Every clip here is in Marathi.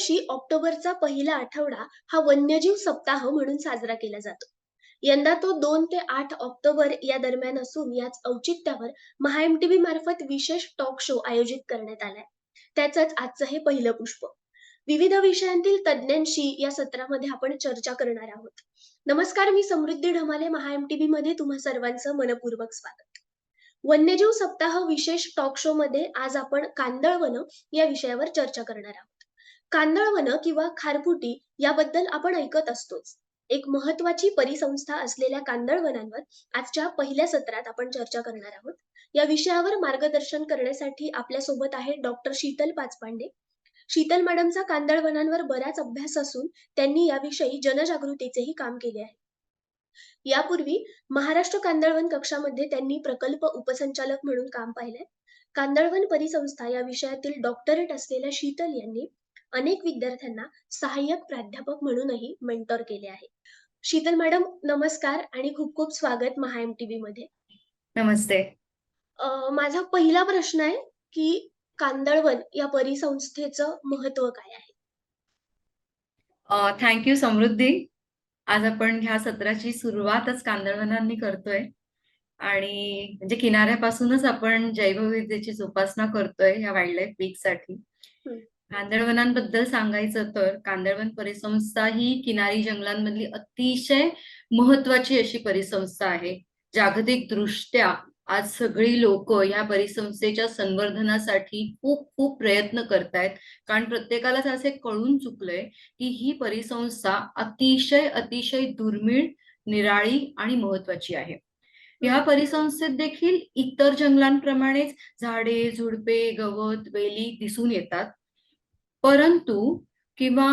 दरवर्षी ऑक्टोबरचा पहिला आठवडा हा वन्यजीव सप्ताह म्हणून साजरा केला जातो. यंदा तो 2 ते 8 ऑक्टोबर या दरम्यान असून याच औचित्यावर महा-एम-टी-व्ही मार्फत विशेष टॉक शो आयोजित करण्यात आलाय. त्याचंच आजचं हे पहिलं पुष्प. विविध विषयांतील तज्ञांशी या सत्रामध्ये आपण चर्चा करणार आहोत. नमस्कार, मी समृद्धी ढमाले. महा-एम-टी-व्हीमध्ये तुम्हा सर्वांचं मनःपूर्वक स्वागत. वन्यजीव सप्ताह विशेष टॉक शोमध्ये आज आपण कांदळवन या विषयावर चर्चा करणार आहोत. कांदळवन किंवा खारफुटी याबद्दल आपण ऐकत असतोच. एक महत्वाची परिसंस्था असलेल्या कांदळवनांवर आजच्या पहिल्या सत्रात आपण चर्चा करणार आहोत. या विषयावर मार्गदर्शन करण्यासाठी आपल्यासोबत आहे डॉक्टर शीतल पाचपांडे. शीतल मॅडमचा कांदळवनांवर बराच अभ्यास असून त्यांनी याविषयी जनजागृतीचेही काम केले आहे. यापूर्वी महाराष्ट्र कांदळवन कक्षामध्ये त्यांनी प्रकल्प उपसंचालक म्हणून काम पाहिलंय. कांदळवन परिसंस्था या विषयातील डॉक्टरेट असलेल्या शीतल यांनी अनेक विद्यार्थ्यांना सहाय्यक प्राध्यापक म्हणूनही मेंटॉर केले आहे. शीतल मॅडम, नमस्कार आणि खूप खूप स्वागत महा-एम-टी-व्ही मध्ये. नमस्ते. माझा पहिला प्रश्न आहे की कांदळवन या परिसंस्थेचं महत्व काय आहे? थँक्यू समृद्धी. आज आपण ह्या सत्राची सुरुवातच कांदळवनांनी करतोय आणि म्हणजे किनाऱ्यापासूनच आपण जैवविविधतेची जोपासना करतोय ह्या वाईल्ड लाईफ वीक साठी. कांदळवनांबद्दल सांगायचं तर कांदळवन परिसंस्था ही किनारी जंगलांमधली अतिशय महत्वाची अशी परिसंस्था आहे. जागतिक दृष्ट्या आज सगळी लोक या परिसंस्थेच्या संवर्धनासाठी खूप खूप प्रयत्न करतायत, कारण प्रत्येकालाच असे कळून चुकलंय की ही परिसंस्था अतिशय अतिशय दुर्मिळ, निराळी आणि महत्वाची आहे. या परिसंस्थेत देखील इतर जंगलांप्रमाणेच झाडे, झुडपे, गवत, वेली दिसून येतात. परंतु किंवा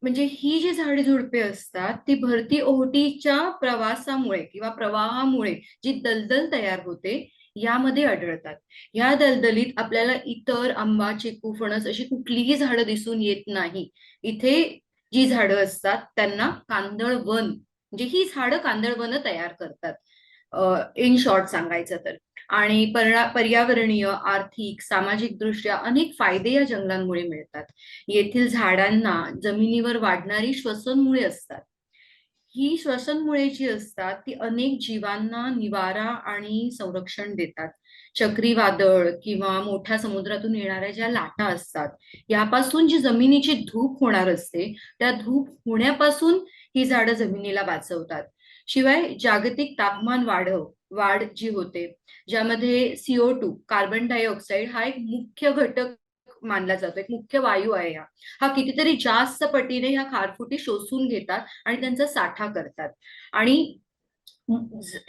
म्हणजे ही जी झाडे झुडपे असतात ती भरती ओहोटीच्या प्रवासामुळे किंवा प्रवाहामुळे जी दलदल तयार होते यामध्ये आढळतात. या दलदलीत आपल्याला इतर आंबा, चिकू, फणस अशी कुठलीही झाडं दिसून येत नाही. इथे जी झाडं असतात त्यांना कांदळवन, म्हणजे ही झाडं कांदळवन तयार करतात, इन शॉर्ट सांगायचं तर. आणि पर्यावरणीय, आर्थिक, सामाजिक दृष्ट्या अनेक फायदे या जंगलांमुळे मिळतात. येथील झाडांना जमिनीवर वाढणारी श्वसनमुळे असतात. ही श्वसनमुळे जी असतात ती अनेक जीवांना निवारा आणि संरक्षण देतात. चक्रीवादळ किंवा मोठ्या समुद्रातून येणाऱ्या ज्या लाटा असतात यापासून जी जमिनीची धूप होणार असते त्या धूप होण्यापासून ही झाडं जमिनीला वाचवतात. शिवाय जागतिक तापमान वाढ जी होते, ज्यामध्ये CO2 कार्बन डायऑक्साईड हा एक मुख्य घटक मानला जातो, एक मुख्य वायू आहे, हा कितीतरी जास्त पटीने ह्या खारफुटी शोषून घेतात आणि त्यांचा साठा करतात. आणि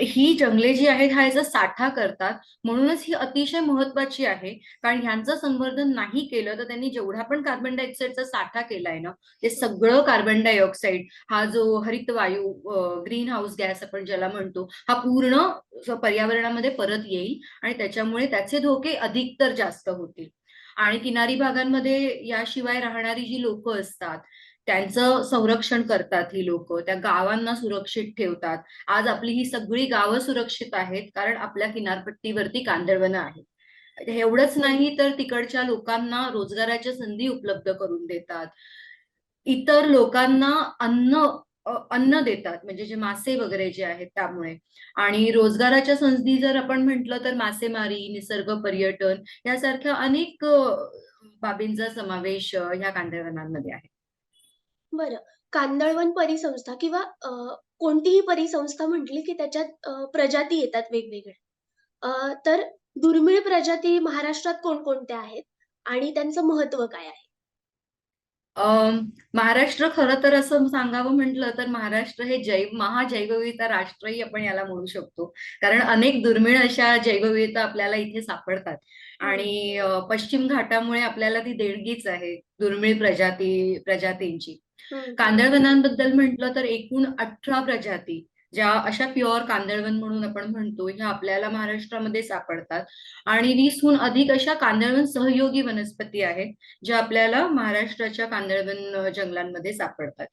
ही जंगले जी आहेत हा याचा साठा करतात, म्हणूनच ही अतिशय महत्वाची आहे. कारण ह्यांचं संवर्धन नाही केलं तर त्यांनी जेवढा पण कार्बन डायऑक्साईडचा साठा केलाय ना, ते सगळं कार्बन डायऑक्साईड हा जो हरित वायू, ग्रीन हाऊस गॅस आपण ज्याला म्हणतो, हा पूर्ण पर्यावरणामध्ये परत येईल आणि त्याच्यामुळे त्याचे धोके अधिक तर जास्त होतील. आणि किनारी भागांमध्ये याशिवाय राहणारी जी लोक असतात त्यांचं संरक्षण करतात. ही लोक त्या गावांना सुरक्षित ठेवतात. आज आपली ही सगळी गावं सुरक्षित आहेत कारण आपल्या किनारपट्टीवरती कांदळवनं आहेत. एवढंच नाही तर तिकडच्या लोकांना रोजगाराच्या संधी उपलब्ध करून देतात. इतर लोकांना अन्न देतात, म्हणजे जे मासे वगैरे जे आहेत त्यामुळे. आणि रोजगाराच्या संधी जर आपण म्हटलं तर मासेमारी, निसर्ग पर्यटन यासारख्या अनेक बाबींचा समावेश ह्या कांदळवनांमध्ये आहे. बरं. कांदळवन परिसंस्था किंवा कोणतीही परिसंस्था म्हटली की त्याच्यात प्रजाती येतात वेगवेगळ्या. तर दुर्मिळ प्रजाती महाराष्ट्रात कोणकोणत्या आहेत आणि त्यांचं महत्व काय आहे? महाराष्ट्र खरं तर असं सांगावं म्हटलं तर महाराष्ट्र हे महाजैवविविधता राष्ट्रही आपण याला म्हणू शकतो, कारण अनेक दुर्मिळ अशा जैवविविधता आपल्याला इथे सापडतात. आणि पश्चिम घाटामुळे आपल्याला ती देणगीच आहे दुर्मिळ प्रजातींची. कांदळवनांबद्दल म्हटलं तर एकूण 18 प्रजाती, ज्या अशा प्युअर कांदळवन म्हणून आपण म्हणतो, ह्या आपल्याला महाराष्ट्रामध्ये सापडतात. आणि 20हून अधिक अशा कांदळवन सहयोगी वनस्पती आहेत ज्या आपल्याला महाराष्ट्राच्या कांदळवन जंगलांमध्ये सापडतात.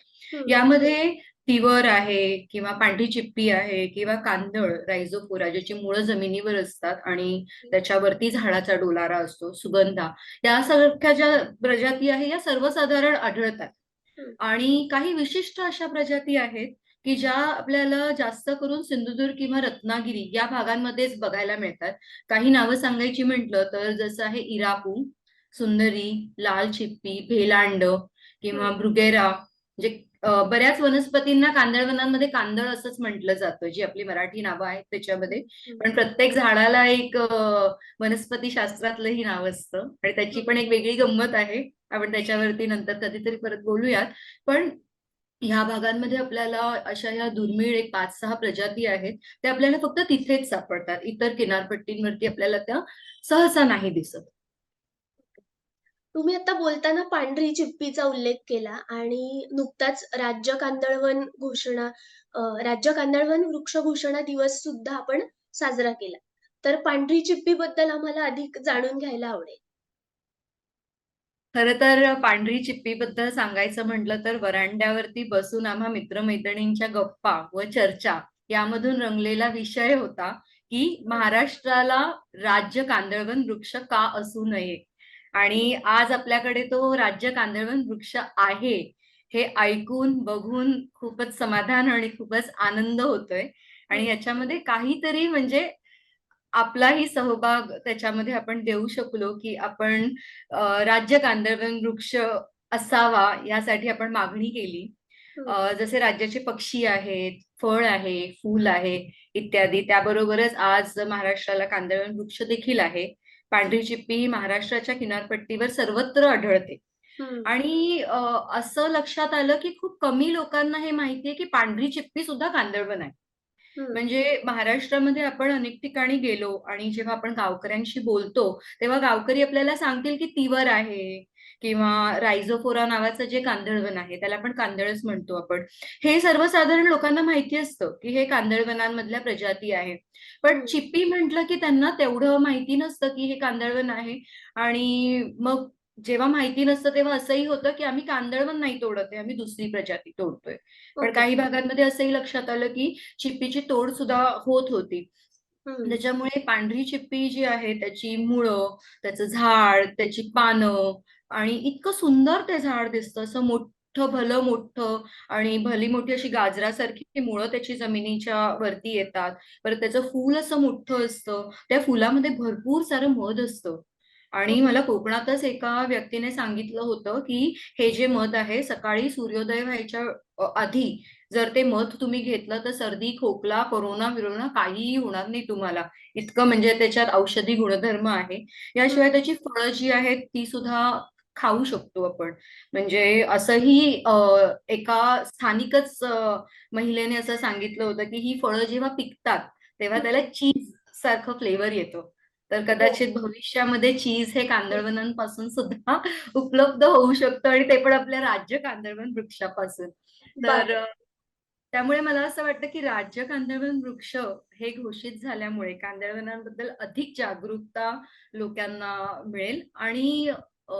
यामध्ये तिवर आहे किंवा पांढरी चिप्पी आहे किंवा कांदळ रायझोफोरा ज्याची मुळं जमिनीवर असतात आणि त्याच्यावरती झाडाचा डोलारा असतो सुगंधा, यासारख्या ज्या प्रजाती आहे या सर्वसाधारण आढळतात. हं, आणि काही विशिष्ट अशा प्रजाती आहेत की ज्या आपल्याला जास्त करून सिंधुदुर्ग किंवा रत्नागिरी या भागांमध्येच बघायला मिळतात. काही नावं सांगायची म्हटलं तर जसं आहे इरापू, सुंदरी, लाल चिप्पी, भेलांड किंवा हं, ब्रुगेरा, म्हणजे बऱ्याच वनस्पतींना कांदळवनांमध्ये कांदळ असंच म्हटलं जातं, जी आपली मराठी नावं आहेत त्याच्यामध्ये. हं, पण प्रत्येक झाडाला एक वनस्पती शास्त्रातलंही नाव असतं आणि त्याची हं. पण एक वेगळी गंमत आहे. आपण त्याच्यावरती नंतर कधीतरी परत बोलूयात. पण ह्या भागांमध्ये आपल्याला अशा ह्या दुर्मिळ एक 5-6 प्रजाती आहेत. त्या आपल्याला फक्त तिथेच सापडतात. इतर किनारपट्टींवरती आपल्याला त्या सहसा नाही दिसत. तुम्ही आता बोलताना पांढरी चिप्पीचा उल्लेख केला आणि नुकताच राज्य कांदळवन वृक्ष घोषणा दिवस सुद्धा आपण साजरा केला. तर पांढरी चिप्पीबद्दल आम्हाला अधिक जाणून घ्यायला आवडेल. खरं तर पांढरी चिप्पीबद्दल सांगायचं म्हटलं तर व्हरांड्यावरती बसून आम्हा मित्रमैत्रिणींच्या गप्पा व चर्चा यामधून रंगलेला विषय होता की हं, महाराष्ट्राला राज्य कांदळवन वृक्ष का असू नये. आणि आज आपल्याकडे तो राज्य कांदळवन वृक्ष आहे हे ऐकून बघून खूपच समाधान आणि खूपच आनंद होतोय. आणि हं, याच्यामध्ये काहीतरी म्हणजे आपलाही सहभाग त्याच्यामध्ये आपण देऊ शकलो की आपण राज्य कांदळवन वृक्ष असावा यासाठी आपण मागणी केली. हं, जसे राज्याचे पक्षी आहेत, फळ आहे, फूल आहे इत्यादी. त्याबरोबरच आज महाराष्ट्राला कांदळवन वृक्ष देखील आहे. पांढरी चिप्पी ही महाराष्ट्राच्या किनारपट्टीवर सर्वत्र आढळते. हं, आणि असं लक्षात आलं की खूप कमी लोकांना हे माहितीये की पांढरी चिप्पी सुद्धा कांदळवन आहे. हं, म्हणजे महाराष्ट्रामध्ये आपण अनेक ठिकाणी गेलो आणि जेव्हा आपण गावकऱ्यांशी बोलतो, तेव्हा गावकरी आपल्याला सांगतील की तिवर आहे किंवा रायझोफोरा नावाचं जे कांदळवन आहे, त्याला आपण कांदळच म्हणतो आपण. हे सर्वसाधारण लोकांना माहिती असतं की हे कांदळवनांमधल्या प्रजाती आहेत. पण हं. चिप्पी म्हटलं की त्यांना तेवढं माहिती नसतं की हे कांदळवन आहे. आणि मग जेव्हा माहिती नसतं तेव्हा असंही होतं की आम्ही कांदळवन नाही तोडत आहे, आम्ही दुसरी प्रजाती तोडतोय. पण ओके. काही भागांमध्ये असंही लक्षात आलं की चिप्पीची तोड सुद्धा होत होती. हं, त्याच्यामुळे पांढरी चिप्पी जी आहे त्याची मुळं, त्याचं झाड, त्याची पानं आणि इतकं सुंदर ते झाड दिसतं. असं मोठं भलं मोठं आणि भली मोठी अशी गाजरासारखी मुळं त्याची जमिनीच्या वरती येतात. परत त्याचं फूल असं मोठं असतं. त्या फुलामध्ये भरपूर सारं मध असतं. आणि ओके. मला कोकणातच एका व्यक्तीने सांगितलं होतं की हे जे मध आहे सकाळी सूर्योदय व्हायच्या आधी जर ते मध तुम्ही घेतलं तर सर्दी, खोकला, कोरोना-विरोना काहीही होणार नाही तुम्हाला. इतकं म्हणजे त्याच्यात औषधी गुणधर्म आहे. याशिवाय हं, त्याची फळं जी आहेत ती सुद्धा खाऊ शकतो आपण. म्हणजे असंही एका स्थानिकच महिलेने असं सांगितलं होतं, की ही फळं जेव्हा पिकतात, तेव्हा त्याला हं. चीज सारखं फ्लेवर येतो. तर हो. कदाचित भविष्यामध्ये चीज हे कांदळवनांपासून सुद्धा उपलब्ध होऊ शकतं आणि ते पण आपल्या राज्य कांदळवन वृक्षापासून. तर वाह! त्यामुळे मला असं वाटतं, की राज्य कांदळवन वृक्ष हे घोषित झाल्यामुळे कांदळवनांबद्दल अधिक जागरूकता लोकांना मिळेल आणि अ,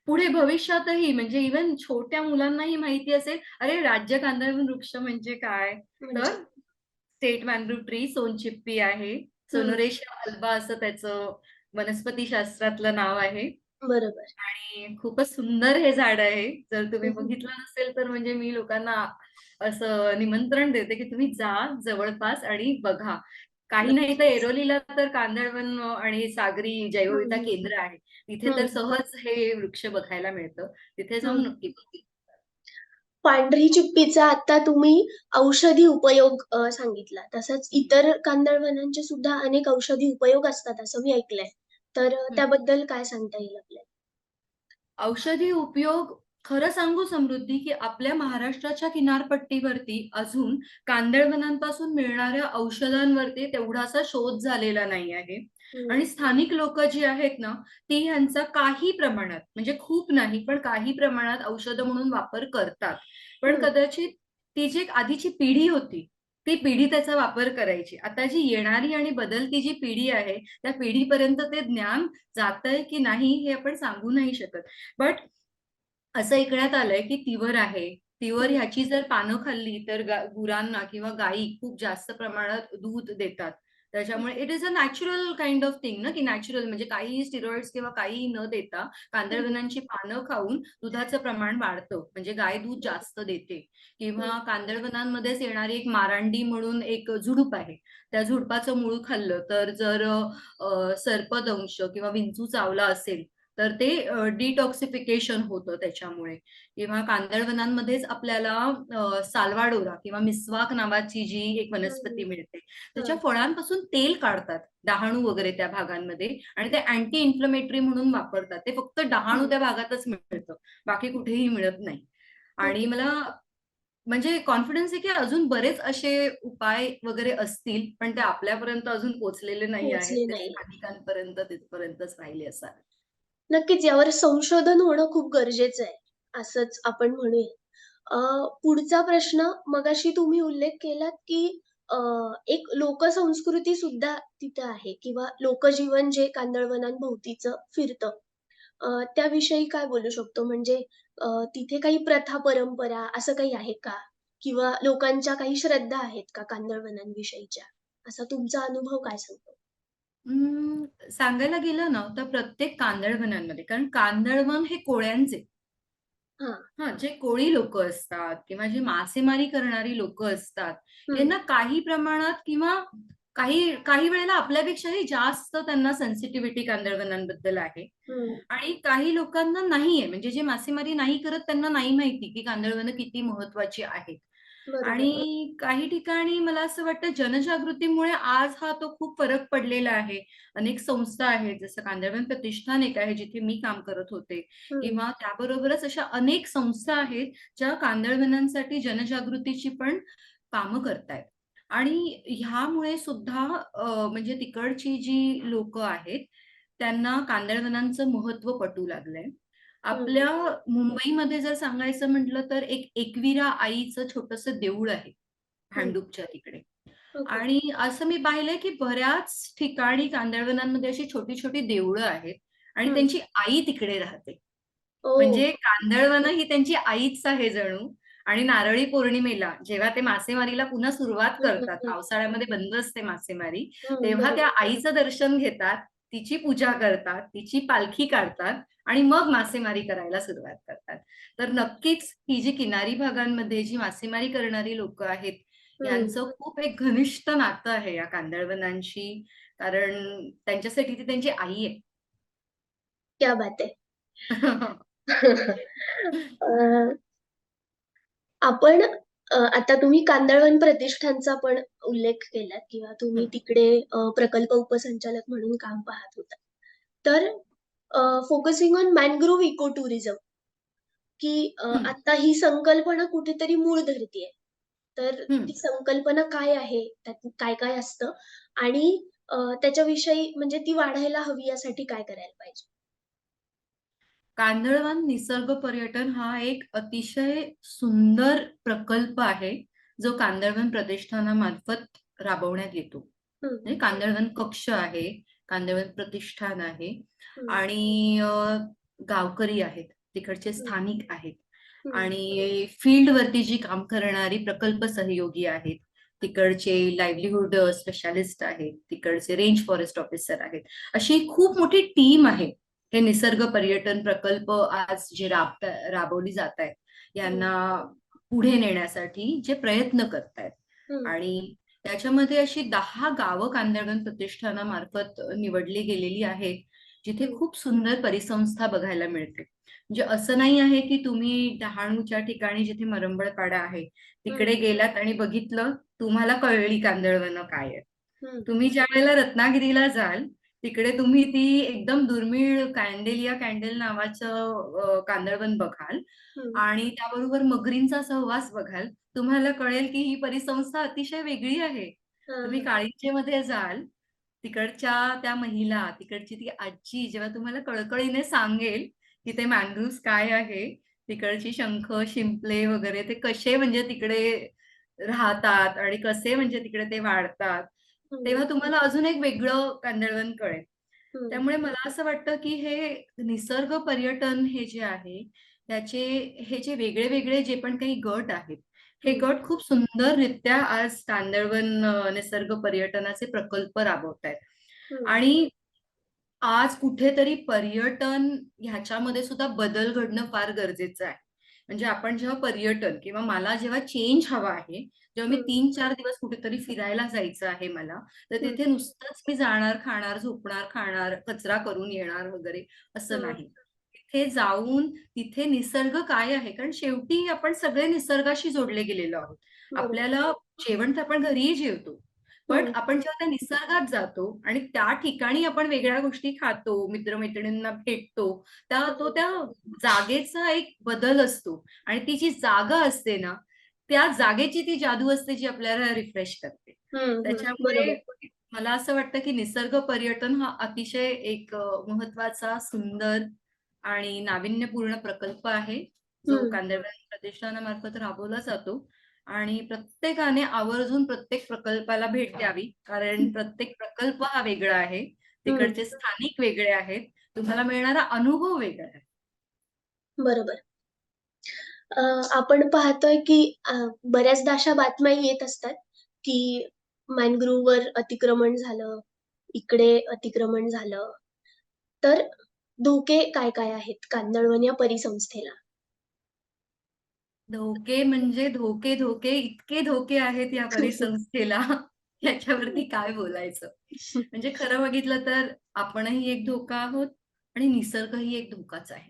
पुढे भविष्यातही म्हणजे इव्हन छोट्या मुलांनाही माहिती असेल, अरे राज्य कांदळवन वृक्ष म्हणजे काय? म्हणजे तर स्टेट बॅम्बू ट्री सोनचिप्पी आहे. हं, सोनोरेशिया अल्बा असं त्याचं वनस्पतीशास्त्रातलं नाव आहे. बरोबर. आणि खूपच सुंदर हे झाड आहे. जर तुम्ही हं, हं. बघितलं नसेल तर म्हणजे मी लोकांना असं निमंत्रण देते, की तुम्ही जा जवळपास आणि बघा. काही नाही तर नक्कीच. ऐरोलीला तर कांदळवन आणि सागरी हं, जैवविविधता हं. केंद्र आहे. तिथे तर हं, सहज हे वृक्ष बघायला मिळतं. तिथे जाऊन हं. नक्की बघा. पांढरी चिप्पीचा आता तुम्ही औषधी उपयोग सांगितला. तसंच इतर कांदळवनांचे सुद्धा अनेक औषधी उपयोग असतात असं मी ऐकलंय. तर त्याबद्दल काय सांगता येईल आपल्याला? औषधी उपयोग खरं सांगू समृद्धी, की आपल्या महाराष्ट्राच्या किनारपट्टीवरती अजून कांदळवनांपासून मिळणाऱ्या औषधांवरती तेवढासा शोध झालेला नाही आहे. हं, आणि स्थानिक लोकं जी आहेत ना, ती ह्यांचा काही प्रमाणात, म्हणजे खूप नाही, पण काही प्रमाणात औषधं म्हणून वापर करतात. पण हं, कदाचित ती जी एक आधीची पिढी होती, ती पिढी त्याचा वापर करायची. आता जी येणारी आणि बदलती जी पिढी आहे, त्या पिढीपर्यंत ते ज्ञान जातंय की नाही हे आपण सांगू नाही शकत. बट असं ऐकण्यात आलंय की तिवर आहे, प्युअर हं. ह्याची जर पानं खाल्ली तर गुरांना किंवा गायी खूप जास्त प्रमाणात दूध देतात. हं, त्याच्यामुळे it is a natural kind of thing ना, की नॅचरल म्हणजे काही स्टिरॉइड्स किंवा काही न देता हं, कांदळवनांची पानं खाऊन दुधाचं प्रमाण वाढतं. म्हणजे गाय दूध हं, जास्त देते. हं. किंवा कांदळवनांमध्येच येणारी एक मारांडी म्हणून एक झुडूप आहे. त्या झुडपाचं मूळ खाल्लं तर जर सर्पदंश किंवा विंचू चावला असेल, तर ते डिटॉक्सिफिकेशन होतं त्याच्यामुळे. किंवा कांदळवनांमध्येच आपल्याला साल्वाडोरा किंवा मिस्वाक नावाची जी एक हं, वनस्पती हं. मिळते. त्याच्या हां. फळांपासून तेल काढतात, डहाणू वगैरे त्या भागांमध्ये आणि ते अँटी इन्फ्लेमेटरी म्हणून वापरतात. ते फक्त डहाणू हं. त्या भागातच मिळतं. बाकी कुठेही मिळत नाही. आणि ओके. मला म्हणजे कॉन्फिडन्स आहे की अजून बरेच असे उपाय वगैरे असतील, पण ते आपल्यापर्यंत अजून पोहोचलेले नाही आहेत. पोहोचले ते नाहीये. स्थानिकांपर्यंत तिथपर्यंतच राहिले असावे. नक्कीच यावर संशोधन होणं खूप गरजेचं आहे, असंच आपण म्हणूया. पुढचा प्रश्न मगाशी तुम्ही उल्लेख केलात, की अ, एक लोकसंस्कृती सुद्धा तिथं आहे किंवा लोकजीवन जे कांदळवनांभोवतीचं फिरतं. त्याविषयी काय बोलू शकतो? म्हणजे अ, तिथे काही प्रथा, परंपरा असं काही आहे का? किंवा लोकांच्या काही श्रद्धा आहेत का कांदळवनांविषयीच्या? असा तुमचा अनुभव काय सांगतो? सांगायला गेलं ना, तर प्रत्येक कांदळवनांमध्ये कारण कांदळवन हे कोळ्यांचे हां. हां, जे कोळी लोकं असतात किंवा जी मासेमारी करणारी लोकं असतात, हं, यांना काही प्रमाणात किंवा काही काही वेळेला आपल्यापेक्षाही जास्त त्यांना सेन्सिटिव्हिटी कांदळवनांबद्दल आहे. हं. आणि काही लोकांना नाहीये. म्हणजे जे मासेमारी नाही करत त्यांना नाही माहिती, की कांदळवनं किती महत्त्वाची आहेत. बरोबर. आणि काही ठिकाणी मला असं वाटतं जनजागृतीमुळे आज हा तो खूप फरक पडलेला आहे. अनेक संस्था आहेत, जसं कांदळवन प्रतिष्ठान एक आहे, जिथे मी काम करत होते हं, किंवा त्याबरोबरच अशा अनेक संस्था आहेत, ज्या कांदळवनांसाठी जनजागृतीची पण कामं करतायत. आणि ह्यामुळे सुद्धा म्हणजे तिकडची जी लोकं आहेत, त्यांना कांदळवनांचं महत्त्व पटू लागलंय. हं. आपल्या मुंबईमध्ये जर सांगायचं म्हटलं तर एक एकविरा आईचं छोटंसं देऊळ आहे, हं. भांडूपच्या तिकडे. ओके. आणि असं मी पाहिलंय, की बऱ्याच ठिकाणी कांदळवनांमध्ये अशी छोटी-छोटी देऊळं आहेत आणि हं. त्यांची आई तिकडे राहते. ओह! म्हणजे कांदळवनं ही त्यांची आईच आहे जणू. आणि नारळी पौर्णिमेला जेव्हा ते मासेमारीला पुन्हा सुरुवात हं, हं, करतात, हं. पावसाळ्यामध्ये बंद असते मासेमारी, हं, तेव्हा त्या बरोबर. आईचं दर्शन घेतात, तिची पूजा करतात, तिची पालखी काढतात आणि मग मासेमारी करायला सुरुवात करतात. तर नक्कीच ही जी किनारी भागांमध्ये जी मासेमारी करणारी लोकं आहेत, हं. यांचं खूप एक घनिष्ठ नातं आहे या कांदळवनांशी. कारण त्यांच्यासाठी ती त्यांची आई आहे. क्या बात है! अ, आपण आता तुम्ही कांदळवन प्रतिष्ठानचा पण उल्लेख केलात किंवा तुम्ही हं, तिकडे प्रकल्प उपसंचालक म्हणून काम पाहत होता. तर focusing on mangrove eco tourism की हं, आता ही संकल्पना कुठेतरी मूळ धरतीये. तर हं. ती संकल्पना काय आहे? त्यात काय-काय असतं? आणि त्याच्याविषयी म्हणजे ती वाढायला हवी यासाठी काय करायला पाहिजे? कांदळवन निसर्ग पर्यटन हा एक अतिशय सुंदर प्रकल्प आहे, जो कांदळवन प्रतिष्ठानामार्फत राबवण्यात येतो. हं, म्हणजे कांदळवन कक्ष आहे, कांदळवन प्रतिष्ठान आहे हं, आणि गावकरी आहेत, तिकडचे हं, स्थानिक आहेत हं, आणि फील्डवरती जी काम करणारी प्रकल्प सहयोगी आहेत. तिकडचे लाईव्हलीहूड स्पेशालिस्ट आहेत, तिकडचे रेंज फॉरेस्ट ऑफिसर आहेत. अशी खूप मोठी टीम आहे. हे निसर्ग पर्यटन प्रकल्प आज जे राबवली जात आहेत, हं, यांना पुढे नेण्यासाठी जे प्रयत्न करतायत हं, आणि त्याच्यामध्ये अशी 10 गावं कांदळवन प्रतिष्ठानामार्फत निवडली गेलेली आहेत, जिथे हं, खूप सुंदर परिसंस्था बघायला मिळते. म्हणजे असं नाही आहे, की तुम्ही डहाणूच्या ठिकाणी जिथे मरंबळपाडा आहे, हं, तिकडे गेलात आणि बघितलं, तुम्हाला कळली कांदळवनं काय आहेत. हं, तुम्ही ज्यावेळेला रत्नागिरीला जाल, तिकडे तुम्ही ती एकदम दुर्मिळ कॅन्डेलिया कॅन्डल नावाचं कांदळवन बघाल हं. आणि त्याबरोबर मगरींचा सहवास बघाल. तुम्हाला कळेल की ही परिसंस्था अतिशय वेगळी आहे. हां, तुम्ही हां. काळिंजेमध्ये जाल, तिकडच्या त्या महिला, तिकडची ती आजी जेव्हा तुम्हाला कळकळीने सांगेल, की ते मँग्रोव्हज काय आहे, तिकडची शंख, शिंपले वगैरे ते कसे म्हणजे तिकडे राहतात आणि कसे म्हणजे तिकडे ते वाढतात. हं, तेव्हा तुम्हाला अजून एक वेगळं कांदळवन कळेल. हं, त्यामुळे मला असं वाटतं, की हे निसर्ग पर्यटन हे जे आहे, त्याचे हे जे वेगळे-वेगळे जे पण काही गट आहेत, हे हं, गट खूप सुंदररित्या आज कांदळवन निसर्ग पर्यटनाचे प्रकल्प राबवतायत. हं, आणि आज कुठेतरी पर्यटन ह्याच्यामध्ये सुद्धा बदल घडणं फार गरजेचं आहे. म्हणजे आपण जेव्हा पर्यटन किंवा मला जेव्हा चेंज हवा आहे, जेव्हा मी हं, 3-4 दिवस कुठेतरी फिरायला जायचं आहे मला, तर हं. तिथे नुसतंच मी जाणार, खाणार, झोपणार, खाणार, कचरा करून येणार वगैरे असं हां, नाही. तिथे जाऊन तिथे निसर्ग काय आहे? कारण शेवटी आपण सगळे निसर्गाशी जोडले गेलेलो आहोत. बरोबर. आपल्याला जेवण तर आपण घरीही जेवतो. पण हं, आपण जेव्हा त्या निसर्गात जातो आणि त्या ठिकाणी आपण वेगळ्या गोष्टी खातो, मित्र-मैत्रिणींना भेटतो, हं, त्या जागेचा एक बदल असतो आणि ती जी जागा असते ना, त्या जागेची ती जादू असते जी आपल्याला रिफ्रेश करते. हं, हं. त्याच्यामुळे बरोबर. मला असं वाटतं, की निसर्ग पर्यटन हा अतिशय एक महत्त्वाचा, सुंदर आणि नाविन्यपूर्ण प्रकल्प आहे, जो हं, कांदळवन प्रतिष्ठानामार्फत राबवला जातो. आणि प्रत्येकाने आवर्जून प्रत्येक प्रकल्पाला भेट द्यावी. कारण प्रत्येक प्रकल्प हा वेगळा आहे. हं. तिकडचे स्थानिक वेगळे आहेत. तुम्हाला मिळणारा अनुभव वेगळा आहे. बरोबर. अ, आपण पाहतोय की बऱ्याचदा अशा बातम्या येत असतात, की मॅनग्रोव्हवर अतिक्रमण झालं, इकडे अतिक्रमण झालं. तर धोके काय-काय आहेत कांदळवन या परिसंस्थेला? धोके म्हणजे धोके, धोके इतके धोके आहेत या परिसंस्थेला, याच्यावरती काय बोलायचं? म्हणजे खरं बघितलं तर आपणही एक धोका आहोत आणि निसर्गही एक धोकाच आहे.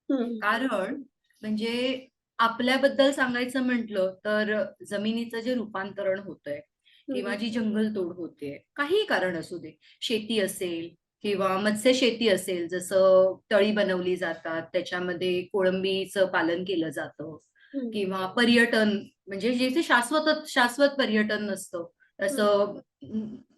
हं, कारण म्हणजे आपल्याबद्दल सांगायचं म्हटलं तर जमिनीचं जे रूपांतरण होतंय हं, किंवा जी जंगलतोड होतेय, काहीही कारण असू दे. शेती असेल किंवा मत्स्यशेती असेल, जसं तळी बनवली जातात, त्याच्यामध्ये कोळंबीचं पालन केलं जातं हं, किंवा पर्यटन म्हणजे जिथे शाश्वत पर्यटन नसतं. हं, असं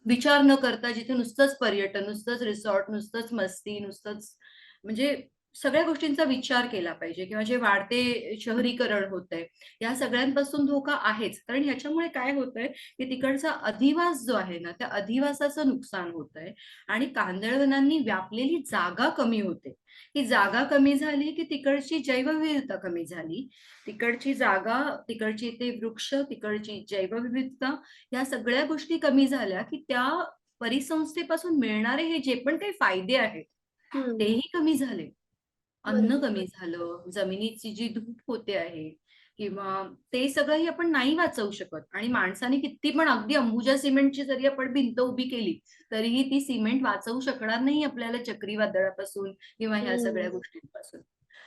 विचार न करता जिथे नुसतंच पर्यटन, नुसतंच रिसॉर्ट, नुसतंच मस्ती, नुसतंच म्हणजे सगळ्या गोष्टींचा विचार केला पाहिजे किंवा जे वाढते शहरीकरण होतंय, या सगळ्यांपासून धोका आहेच. कारण ह्याच्यामुळे काय होतंय, की तिकडचा अधिवास जो आहे ना, त्या अधिवासाचं नुकसान होतंय आणि कांदळवनांनी व्यापलेली जागा कमी होते. ही जागा कमी झाली, की तिकडची जैवविविधता कमी झाली. तिकडची जागा, तिकडची ते वृक्ष, तिकडची जैवविविधता या सगळ्या गोष्टी कमी झाल्या, की त्या परिसंस्थेपासून मिळणारे हे जे पण काही फायदे आहेत, हं. तेही कमी झाले. अन्न बरोबर. कमी झालं, जमिनीची जी धूप होते आहे किंवा ते सगळंही आपण नाही वाचवू शकत आणि माणसाने किती पण अगदी अंबुजा सिमेंटची जरी आपण भिंत उभी केली, तरीही ती सिमेंट वाचवू शकणार नाही आपल्याला चक्रीवादळापासून किंवा ह्या हं, सगळ्या गोष्टींपासून.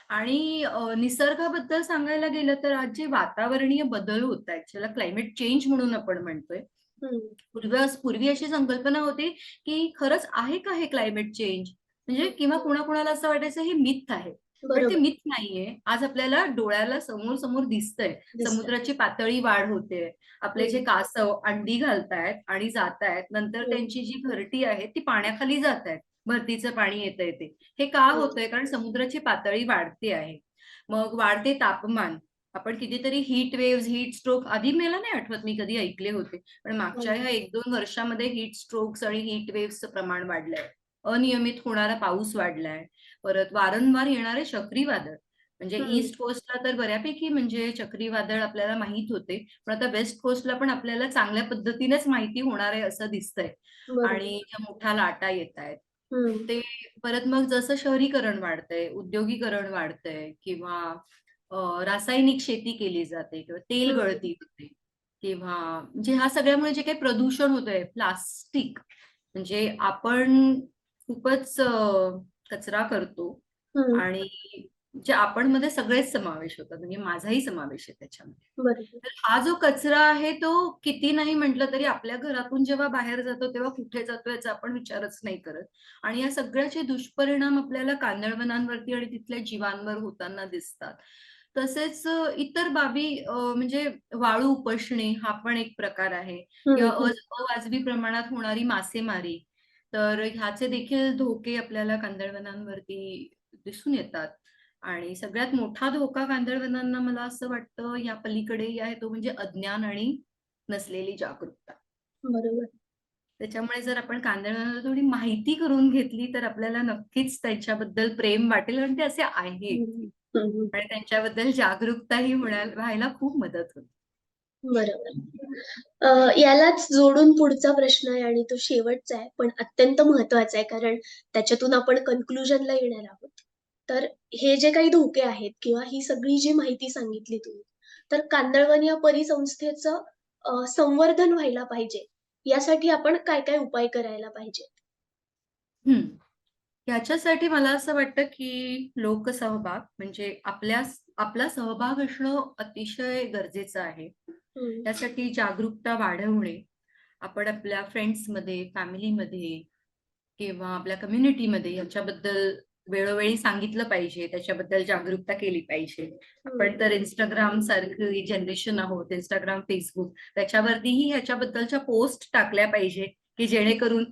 आणि निसर्गाबद्दल सांगायला गेलं तर आज जे वातावरणीय बदल होत आहेत, ज्याला क्लायमेट चेंज म्हणून आपण म्हणतोय. हं. पूर्वी अशी संकल्पना होती, की खरंच आहे का हे क्लायमेट चेंज? म्हणजे हं. किंवा कुणाकुणाला असं वाटायचं हे मिथ आहे. पण ते बरोबर. मिथ नाहीये. आज आपल्याला डोळ्याला समोर-समोर दिसतंय. दिसतं. समुद्राची पातळी वाढ होतेय. आपले जे हं, कासव अंडी घालतायत आणि जातायत. नंतर हं, त्यांची जी घरटी आहे ती पाण्याखाली जातायत. भरतीचं पाणी येतंय ते. हे का हं, होतंय? कारण समुद्राची पातळी वाढते आहे. मग वाढते तापमान. आपण कितीतरी हीट वेव्हज, हीट स्ट्रोक आधी मला नाही आठवत मी कधी ऐकले होते. पण मागच्या हं, ह्या 1-2 वर्षामध्ये हीट स्ट्रोक्स आणि हीट वेव्हचं प्रमाण वाढलंय. अनियमित होणारा पाऊस वाढलाय. परत वारंवार येणारे चक्रीवादळ. म्हणजे हं. ईस्ट कोस्टला तर बऱ्यापैकी म्हणजे चक्रीवादळ आपल्याला माहीत होते. पण आता वेस्ट कोस्टला पण आपल्याला चांगल्या पद्धतीनेच माहिती होणार आहे असं दिसतंय. बरोबर. आणि ज्या मोठ्या लाटा येतायत. हं, ते परत मग जसं शहरीकरण वाढतंय, उद्योगीकरण वाढतंय किंवा रासायनिक शेती केली जाते किंवा तेल हं, गळती होते किंवा म्हणजे ह्या सगळ्यामुळे जे काही प्रदूषण होतंय, प्लास्टिक म्हणजे आपण खूपच कचरा करतो हं. आणि जे आपण मध्ये सगळेच समावेश होतात. म्हणजे माझाही समावेश आहे त्याच्यामध्ये. बरोबर. तर हा जो कचरा आहे तो किती नाही म्हटलं तरी आपल्या घरातून जेव्हा बाहेर जातो तेव्हा कुठे जातो याचा आपण विचारच नाही करत. आणि या सगळ्याचे दुष्परिणाम आपल्याला कांदळवनांवरती आणि तिथल्या जीवांवर होताना दिसतात. तसेच इतर बाबी म्हणजे वाळू उपसणे हा पण एक प्रकार आहे हं, किंवा हं. अवाजवी प्रमाणात होणारी मासेमारी. तर ह्याचे देखील धोके आपल्याला कांदळवनांवरती दिसून येतात. आणि सगळ्यात मोठा धोका कांदळवनांना मला असं वाटतं या पलीकडेही आहे तो म्हणजे अज्ञान आणि नसलेली जागरूकता. बरोबर. त्याच्यामुळे जर आपण कांदळवनाला थोडी माहिती करून घेतली तर आपल्याला नक्कीच त्याच्याबद्दल प्रेम वाटेल आणि ते असे आहेत. हं. हं, हं. आणि त्यांच्याबद्दल जागरूकताही व्हायला खूप मदत होते. बरोबर. यालाच जोडून पुढचा प्रश्न आहे आणि तो शेवटचा आहे, पण अत्यंत महत्त्वाचा आहे कारण त्याच्यातून आपण कन्क्लुजनला येणार आहोत. तर हे जे काही धोके आहेत किंवा ही सगळी जी माहिती सांगितली तुम्ही, तर कांदळवन या परिसंस्थेचं संवर्धन व्हायला पाहिजे, यासाठी आपण काय-काय उपाय करायला पाहिजे? हं. याच्यासाठी मला असं वाटतं, की लोकसहभाग म्हणजे आपला सहभाग असणं अतिशय गरजेचं आहे. हं, त्यासाठी जागरूकता वाढवणे, आपण आपल्या फ्रेंड्समध्ये, फॅमिलीमध्ये किंवा आपल्या कम्युनिटीमध्ये याच्याबद्दल वेळोवेळी सांगितलं पाहिजे, त्याच्याबद्दल जागरूकता केली पाहिजे. हं, आपण तर Instagram सारखी जनरेशन आहोत, Instagram, Facebook त्याच्यावरतीही ह्याच्याबद्दलच्या पोस्ट टाकल्या पाहिजे, की जेणेकरून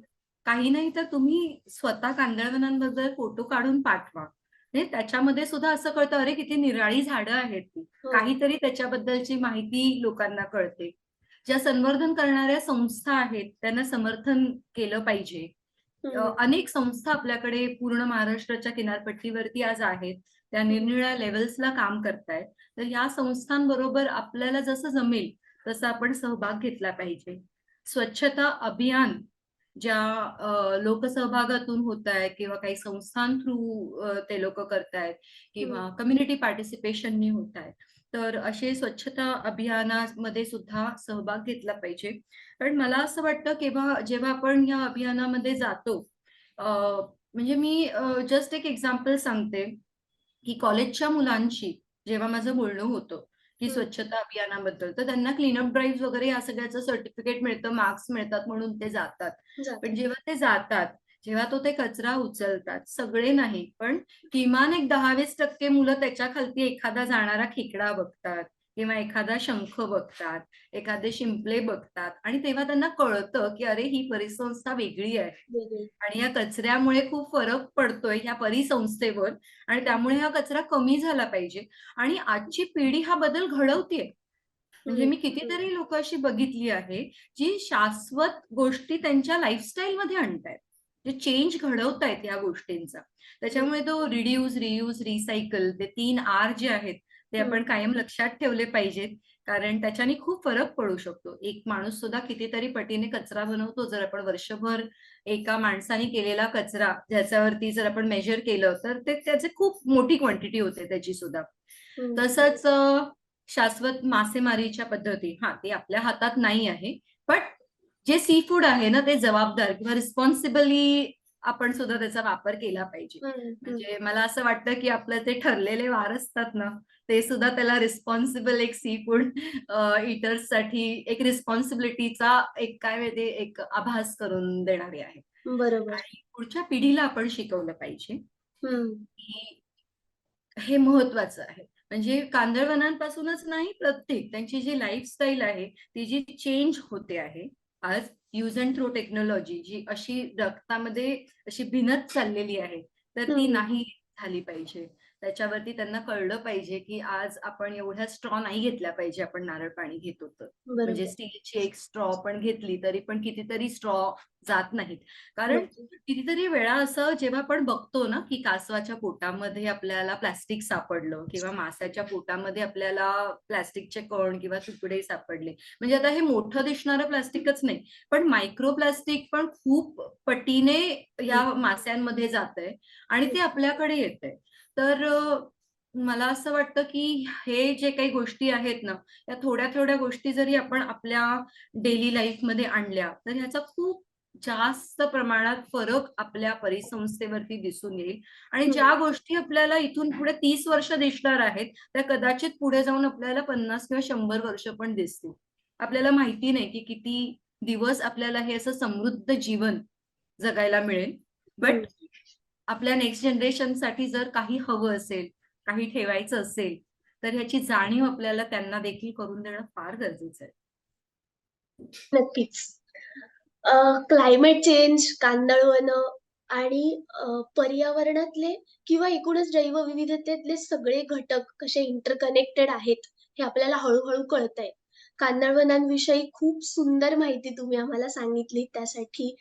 काही नाही तर तुम्ही स्वतः कांदळवनांबद्दल फोटो काढून पाठवा. म्हणजे त्याच्यामध्ये सुद्धा असं कळतं, अरे किती निराळी झाडं आहेत ती. हो. काहीतरी त्याच्याबद्दलची माहिती लोकांना कळते. ज्या संवर्धन करणाऱ्या संस्था आहेत, त्यांना समर्थन केलं पाहिजे. हं, अनेक संस्था आपल्याकडे पूर्ण महाराष्ट्राच्या किनारपट्टीवरती आज आहेत. त्या हं, निरनिराळ्या लेव्हल्सला काम करतायत. तर या संस्थांबरोबर आपल्याला जसं जमेल, तसा आपण सहभाग घेतला पाहिजे. स्वच्छता अभियान ज्या लोकसहभागातून होत आहेत किंवा काही संस्थां थ्रू ते लोकं करतायत हं, किंवा कम्युनिटी पार्टिसिपेशननी होत आहे. तर असे स्वच्छता अभियानामध्ये सुद्धा सहभाग घेतला पाहिजे. कारण मला असं वाटतं जेव्हा आपण या अभियानामध्ये जातो, अ, म्हणजे मी जस्ट एक एक्झाम्पल सांगते, की कॉलेजच्या मुलांशी जेव्हा माझं बोलणं होतं, की हं. स्वच्छता अभियानाबद्दल, तर त्यांना क्लीनअप ड्राईव्हज वगैरे या सगळ्याचं सर्टिफिकेट मिळतं, मार्क्स मिळतात म्हणून ते जातात. पण जातात. जेव्हा ते जातात, जेव्हा तो ते कचरा उचलतात, सगळे नाही, पण किमान एक 10-20% मुलं त्याच्या खालती एखादा जाणारा खेकडा बघतात किंवा एखादा शंख बघतात, एखादे शिंपले बघतात आणि तेव्हा त्यांना कळतं, की अरे ही परिसंस्था वेगळी आहे. वेगळी. आणि या कचऱ्यामुळे खूप फरक पडतोय ह्या परिसंस्थेवर आणि त्यामुळे हा कचरा कमी झाला पाहिजे आणि आजची पिढी हा बदल घडवतीये. म्हणजे हं, मी हं, कितीतरी लोकं अशी बघितली आहे, जी शाश्वत गोष्टी त्यांच्या लाईफस्टाईलमध्ये आणतायत. जे चेंज घडवतायत या गोष्टींचा. हं, त्याच्यामुळे तो रिड्यूस, रियूज, रिसायकल ते 3 आर जे आहेत, ते हं. आपण कायम लक्षात ठेवले पाहिजेत. कारण त्याच्याने खूप फरक पडू शकतो. एक माणूस सुद्धा कितीतरी पटीने कचरा बनवतो. जर आपण वर्षभर एका माणसाने केलेला कचरा ज्याच्यावरती जर आपण मेजर केलं, तर ते त्याचे खूप मोठी क्वांटिटी होते त्याची सुद्धा. हं, तसंच शाश्वत मासेमारीच्या पद्धती हां, ते आपल्या हातात नाही आहे. बट जे सी फूड आहे ना, ते जबाबदार किंवा रिस्पॉन्सिबली आपण सुद्धा त्याचा वापर केला पाहिजे. हं, हं. म्हणजे मला असं वाटतं, की आपलं ते ठरलेले वार असतात ना, ते सुद्धा त्याला रिस्पॉन्सिबल एक सी फूड ईटर्ससाठी एक रिस्पॉन्सिबिलिटीचा एक काय माहिती एक आभास करून देणारे आहे. बरोबर. आणि पुढच्या पिढीला आपण शिकवलं पाहिजे, हं, की हे महत्वाचं आहे. म्हणजे कांदळवनांपासूनच नाही, प्रत्येक त्यांची जी लाईफस्टाईल आहे, ती जी चेंज होते आहे. आज यूज एंड थ्रो टेक्नॉलॉजी जी अशी रक्तामध्ये अशी भिनत चाललेली आहे, तर ती हं. नाही झाली पाहिजे. त्याच्यावरती त्यांना कळलं पाहिजे, की आज आपण एवढ्या स्ट्रॉ नाही घेतल्या पाहिजे, आपण नारळ पाणी घेतो तर. म्हणजे बरोबर. स्टीलची एक स्ट्रॉ पण घेतली, तरी पण कितीतरी स्ट्रॉ जात नाहीत. कारण नक्की. कितीतरी वेळा असं जेव्हा आपण बघतो ना, की कासवाच्या पोटामध्ये आपल्याला प्लास्टिक सापडलं किंवा माशाच्या पोटामध्ये आपल्याला प्लास्टिकचे कण किंवा तुकडे सापडले. म्हणजे आता हे मोठं दिसणारं प्लास्टिकच नाही, पण मायक्रो प्लास्टिक पण खूप पटीने या हं, मास्यांमध्ये जातंय आणि हं, ते आपल्याकडे येतंय. तर मला असं वाटतं, की हे जे काही गोष्टी आहेत ना, या थोड्या-थोड्या गोष्टी जरी आपण आपल्या डेली लाईफमध्ये आणल्या, तर ह्याचा खूप जास्त प्रमाणात फरक आपल्या परिसंस्थेवरती दिसून येईल आणि हं. ज्या गोष्टी आपल्याला इथून पुढे 30 वर्ष दिसणार आहेत, त्या कदाचित पुढे जाऊन आपल्याला 50 किंवा 100 वर्ष पण दिसतील. आपल्याला माहिती नाही, की किती दिवस आपल्याला हे असं समृद्ध जीवन जगायला मिळेल. हं. बट आपल्या नेक्स्ट जनरेशनसाठी जर काही हवं असेल, काही ठेवायचं असेल, तर ह्याची जाणीव आपल्याला त्यांना देखील करून देणं फार गरजेचं आहे. नक्कीच. क्लायमेट चेंज, कांदळवनं आणि पर्यावरणातले किंवा एकूणच जैवविविधतेतले सगळे घटक कसे इंटरकनेक्टेड आहेत, हे आपल्याला हळू-हळू कळतंय. कांदळवनांविषयी खूप सुंदर माहिती तुम्ही आम्हाला सांगितली. त्यासाठी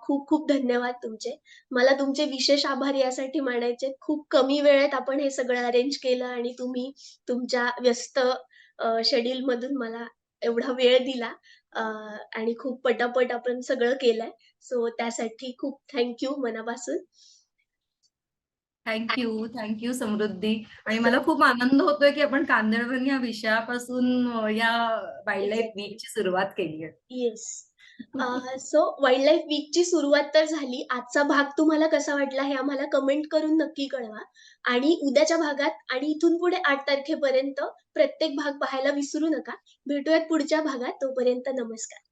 खूप खूप धन्यवाद तुमचे. मला तुमचे विशेष आभार यासाठी मानायचे आहेत. खूप कमी वेळेत आपण हे सगळं अरेंज केलं आणि तुम्ही तुमच्या व्यस्त शेड्यूलमधून मला एवढा वेळ दिला आणि खूप पटापट आपण सगळं केलंय. सो त्यासाठी खूप मनापासून. थँक यू समृद्धी. आणि मला खूप आनंद होतोय, की आपण कांदळवन या विषयापासून या वाईल्ड लाईफ एक्झॅक्टली. वीकची सुरुवात केलीये. येस. सो वाईल्डलाईफ वीकची सुरुवात तर झाली. आजचा भाग तुम्हाला कसा वाटला हे आम्हाला कमेंट करून नक्की कळवा. आणि उद्याच्या भागात आणि इथून पुढे 8 तारखेपर्यंत प्रत्येक भाग पाहायला विसरू नका. भेटूयात पुढच्या भागात. तोपर्यंत नमस्कार.